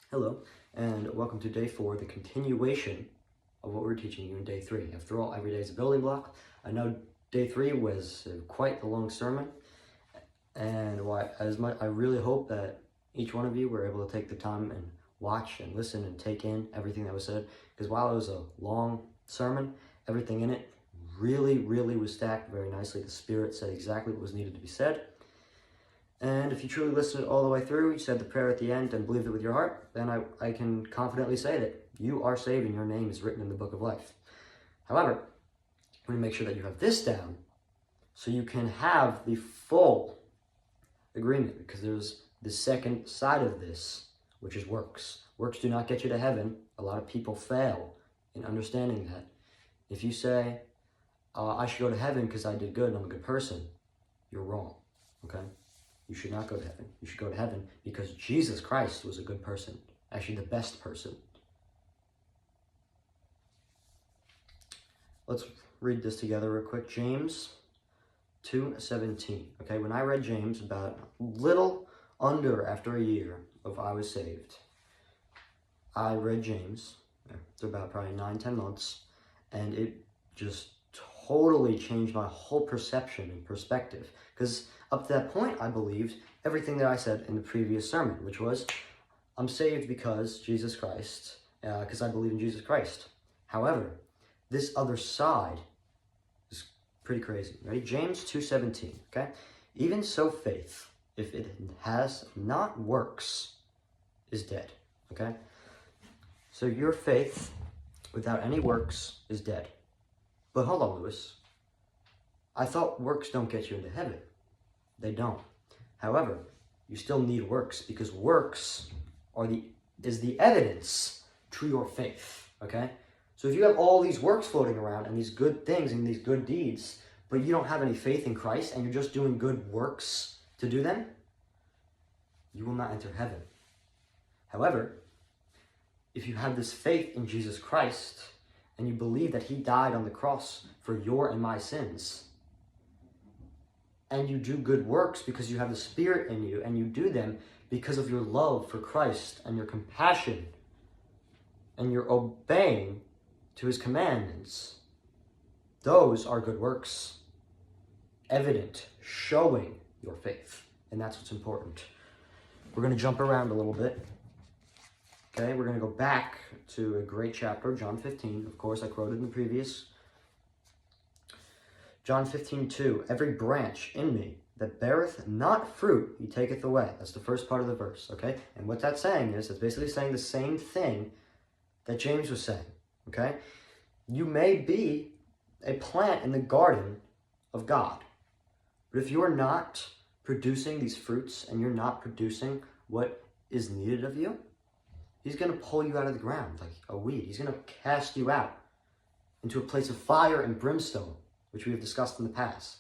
Hello, and welcome to day 4, the continuation of what we're teaching you in day 3. After all, every day is a building block. I know day 3 was quite a long sermon, and I really hope that each one of you were able to take the time and watch and listen and take in everything that was said, because while it was a long sermon, everything in it really was stacked very nicely. The Spirit said exactly what was needed to be said. And if you truly listened all the way through, you said the prayer at the end and believed it with your heart, then I can confidently say that you are saved and your name is written in the book of life. However, we want to make sure that you have this down so you can have the full agreement, because there's the second side of this, which is works. Works do not get you to heaven. A lot of people fail in understanding that. If you say, I should go to heaven because I did good and I'm a good person, you're wrong, okay? You should not go to heaven. You should go to heaven because Jesus Christ was a good person, actually the best person. Let's read this together real quick. James 2:17. Okay, when I read James about little under after a year of I was saved, I read James. It's about probably 9-10 months, and it just totally changed my whole perception and perspective. Because up to that point, I believed everything that I said in the previous sermon, which was, I'm saved because Jesus Christ, because I believe in Jesus Christ. However, this other side is pretty crazy, right? James 2:17, okay? Even so faith, if it has not works, is dead, okay? So your faith without any works is dead. But hold on, Lewis. I thought works don't get you into heaven. They don't. However, you still need works, because works is the evidence to your faith, okay? So if you have all these works floating around and these good things and these good deeds, but you don't have any faith in Christ and you're just doing good works to do them, you will not enter heaven. However, if you have this faith in Jesus Christ and you believe that he died on the cross for your and my sins, and you do good works because you have the Spirit in you, and you do them because of your love for Christ and your compassion, and you're obeying to his commandments, those are good works, evident, showing your faith. And that's what's important. We're going to jump around a little bit. Okay, we're going to go back to a great chapter, John 15. Of course, I quoted in the previous. John 15:2, every branch in me that beareth not fruit, he taketh away. That's the first part of the verse, okay? And what that's saying is, it's basically saying the same thing that James was saying, okay? You may be a plant in the garden of God, but if you're not producing these fruits and you're not producing what is needed of you, he's going to pull you out of the ground like a weed. He's going to cast you out into a place of fire and brimstone, which we have discussed in the past.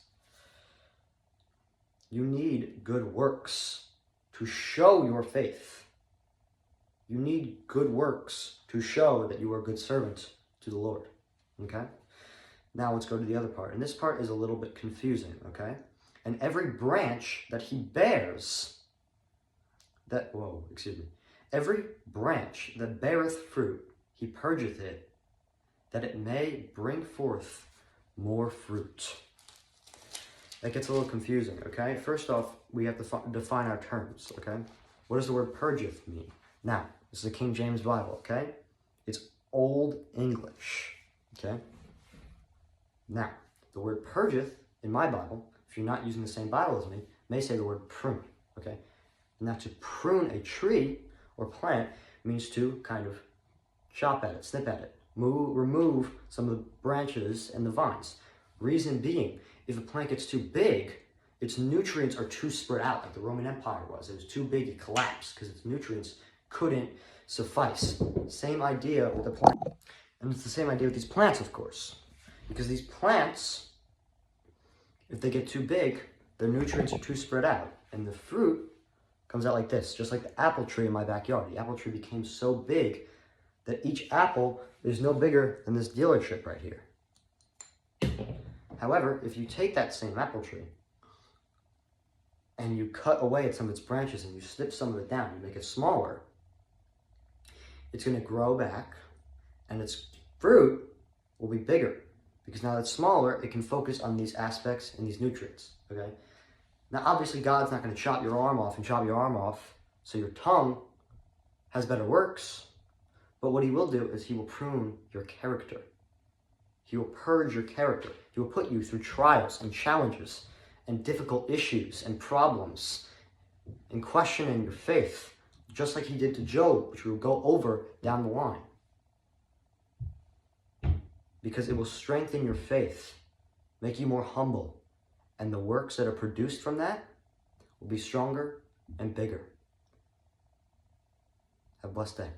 You need good works to show your faith. You need good works to show that you are a good servant to the Lord. Okay? Now let's go to the other part. And this part is a little bit confusing, okay? And every branch that he bears, every branch that beareth fruit, he purgeth it, that it may bring forth more fruit. That gets a little confusing, okay? First off, we have to define our terms, okay? What does the word purgeth mean? Now, this is the King James Bible, okay? It's Old English, okay? Now, the word purgeth in my Bible, if you're not using the same Bible as me, may say the word prune, okay? Now, to prune a tree or plant means to kind of chop at it, snip at it, remove some of the branches and the vines. Reason being, if a plant gets too big, its nutrients are too spread out, like the Roman Empire was. It was too big, it collapsed because its nutrients couldn't suffice. Same idea with the plant. And it's the same idea with these plants, of course. Because these plants, if they get too big, their nutrients are too spread out. And the fruit comes out like this, just like the apple tree in my backyard. The apple tree became so big that each apple is no bigger than this dealership right here. However, if you take that same apple tree and you cut away at some of its branches and you snip some of it down, you make it smaller, it's going to grow back, and its fruit will be bigger, because now that it's smaller, it can focus on these aspects and these nutrients, okay? Now, obviously, God's not going to chop your arm off and chop your arm off so your tongue has better works, but what he will do is he will prune your character. He will purge your character. He will put you through trials and challenges and difficult issues and problems and questioning your faith, just like he did to Job, which we will go over down the line. Because it will strengthen your faith, make you more humble, and the works that are produced from that will be stronger and bigger. Have a blessed day.